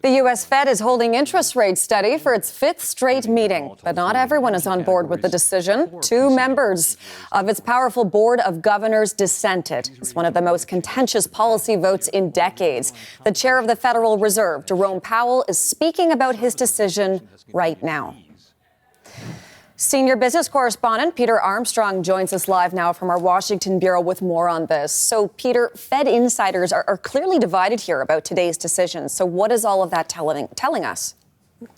The U.S. Fed is holding interest rates steady for its fifth straight meeting, but not everyone is on board with the decision. Two members of its powerful board of governors dissented. It's one of the most contentious policy votes in decades. The chair of the Federal Reserve, Jerome Powell, is speaking about his decision right now. Senior business correspondent Peter Armstrong joins us live now from our Washington bureau with more on this. So, Peter, Fed insiders are clearly divided here about today's decision. So what is all of that telling us?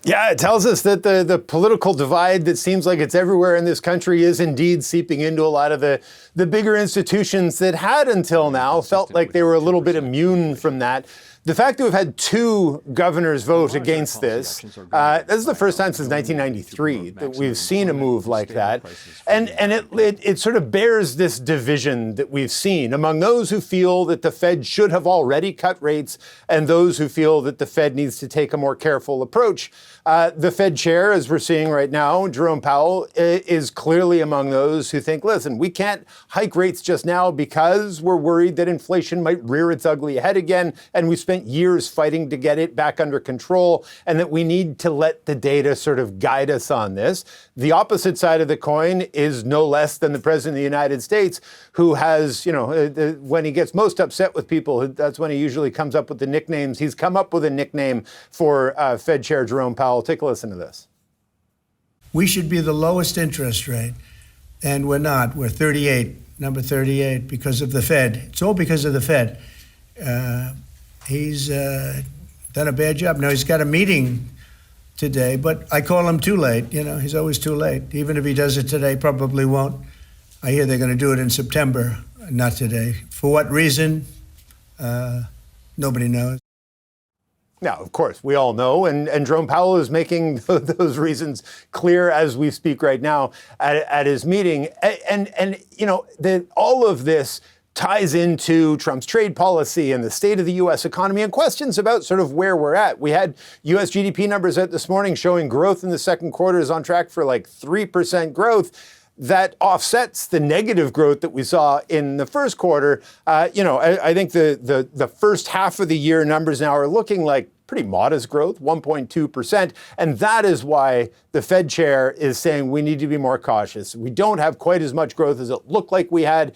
Yeah, it tells us that the political divide that seems like it's everywhere in this country is indeed seeping into a lot of the bigger institutions that had until now felt like they were a little bit immune from that. The fact that we've had two governors vote against this is the first time since 1993 that we've seen a move like that. And it sort of bears this division that we've seen among those who feel that the Fed should have already cut rates and those who feel that the Fed needs to take a more careful approach. The Fed chair, as we're seeing right now, Jerome Powell, is clearly among those who think, listen, we can't hike rates just now because we're worried that inflation might rear its ugly head again, and we spent years fighting to get it back under control, and that we need to let the data sort of guide us on this. The opposite side of the coin is no less than the President of the United States, who has, when he gets most upset with people, that's when he usually comes up with the nicknames. He's come up with a nickname for Fed Chair Jerome Powell. Take a listen to this. We should be the lowest interest rate, and we're not. We're 38, number 38, because of the Fed. It's all because of the Fed. He's done a bad job. Now, he's got a meeting today, but I call him too late. He's always too late. Even if he does it today, probably won't. I hear they're going to do it in September, not today. For what reason? Nobody knows. Now, of course, we all know, and Jerome Powell is making those reasons clear as we speak right now at his meeting. And all of this ties into Trump's trade policy and the state of the U.S. economy and questions about sort of where we're at. We had U.S. GDP numbers out this morning showing growth in the second quarter is on track for like 3% growth. That offsets the negative growth that we saw in the first quarter. I think the first half of the year numbers now are looking like pretty modest growth, 1.2%. And that is why the Fed chair is saying we need to be more cautious. We don't have quite as much growth as it looked like we had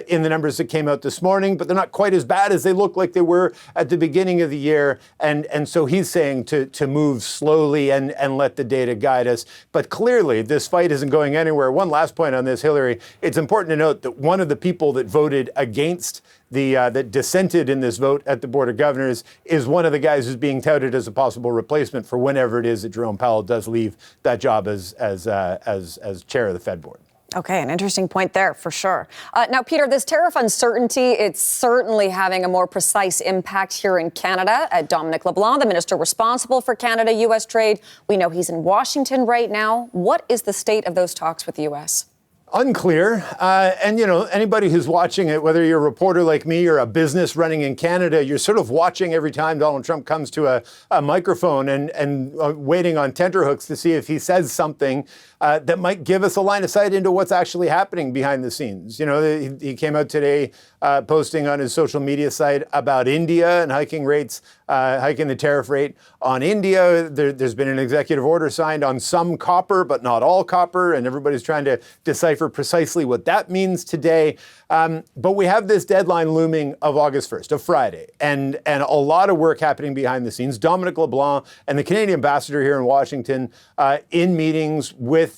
in the numbers that came out this morning, but they're not quite as bad as they look like they were at the beginning of the year. And so he's saying to move slowly and let the data guide us. But clearly, this fight isn't going anywhere. One last point on this, Hillary. It's important to note that one of the people that voted against that dissented in this vote at the Board of Governors is one of the guys who's being touted as a possible replacement for whenever it is that Jerome Powell does leave that job as chair of the Fed board. Okay, an interesting point there, for sure. Now, Peter, this tariff uncertainty, it's certainly having a more precise impact here in Canada. Dominic LeBlanc, the minister responsible for Canada-U.S. trade, we know he's in Washington right now. What is the state of those talks with the U.S.? Unclear. And anybody who's watching it, whether you're a reporter like me or a business running in Canada, you're sort of watching every time Donald Trump comes to a microphone and waiting on tenterhooks to see if he says something that might give us a line of sight into what's actually happening behind the scenes. He came out today posting on his social media site about India and hiking the tariff rate on India. There's been an executive order signed on some copper, but not all copper, and everybody's trying to decipher precisely what that means today. But we have this deadline looming of August 1st, of Friday, and a lot of work happening behind the scenes. Dominic LeBlanc and the Canadian ambassador here in Washington in meetings with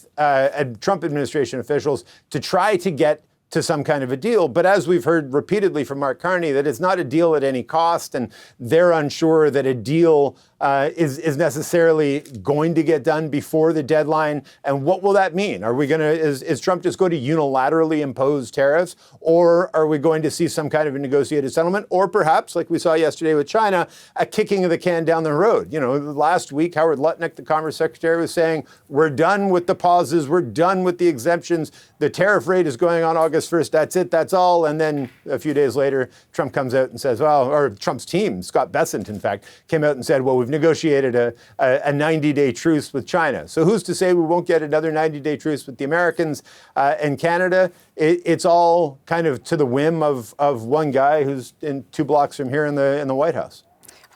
Trump administration officials to try to get to some kind of a deal. But as we've heard repeatedly from Mark Carney, that it's not a deal at any cost, and they're unsure that a deal is necessarily going to get done before the deadline. And what will that mean? Are we going to, is Trump just going to unilaterally impose tariffs, or are we going to see some kind of a negotiated settlement, or perhaps, like we saw yesterday with China, a kicking of the can down the road? Last week, Howard Lutnick, the Commerce Secretary, was saying, we're done with the pauses, we're done with the exemptions, the tariff rate is going on August 1st, that's it, that's all. And then a few days later, Trump comes out and says, or Trump's team, Scott Bessent, in fact, came out and said, well, we've negotiated a 90-day truce with China. So who's to say we won't get another 90-day truce with the Americans and Canada? It's all kind of to the whim of one guy who's in 2 blocks from here in the White House.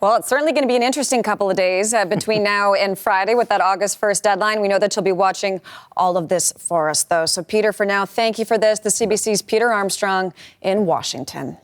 Well, it's certainly going to be an interesting couple of days between now and Friday with that August 1st deadline. We know that you'll be watching all of this for us, though. So, Peter, for now, thank you for this. The CBC's Peter Armstrong in Washington.